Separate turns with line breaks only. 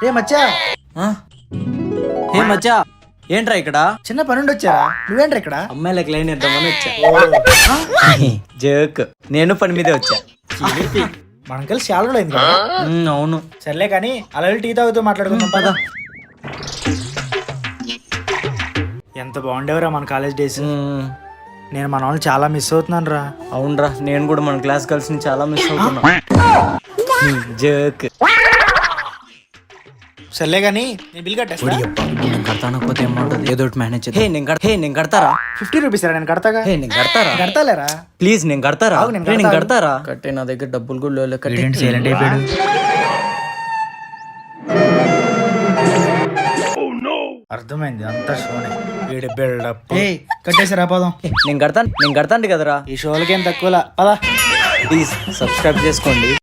రే మచ్చా,
ఏ మచ్చా ఏంట్రా ఇక్కడ?
చిన్న పని ఉండి వచ్చారా? నువ్వేంట్రా ఇక్కడ?
అమ్మాయిలకు లైన్ ఇద్దామని వచ్చా. జోక్, నేను పని మీదే వచ్చా.
మనం కలిసి చాలా రోజులు అయింది కదా.
అవును.
సర్లే కానీ అలా వెళ్ళి టీ తాగుతూ మాట్లాడుకుందాం పదా. ఎంత బాగుండేవరా మన కాలేజ్ డేస్. నేను మన వాళ్ళు చాలా మిస్ అవుతున్నాను రా.
అవునరా, నేను కూడా మన క్లాస్ కలిసి చాలా మిస్ అవుతున్నా. జోక్.
సర్లే కానీ నేను బిల్ కట్టేస్తా.
నేను కడతానకపోతే ఏమంటుంది? ఏదో ఒకటి మేనేజ్ చేద్దాం. నేను కడతారా?
50 రూపీస్ రా, నేను కడతాగా.
నేను కడతారా?
కడతాలేరా
ప్లీజ్, నేను కడతారా?
ఆగు, నేను
కడతారా? కట్టే, నా దగ్గర డబ్బులు కూడా లేవు. కట్టే.
సైలెంట్ అయిపోయాడు. అర్థమైంది, అంతా షోనే. వీడి బిల్డప్. కట్టేసారా పదం.
నేను కడతాను కదరా.
ఈ షోలకి ఏం తక్కువలా పదా.
ప్లీజ్ సబ్స్క్రైబ్ చేసుకోండి.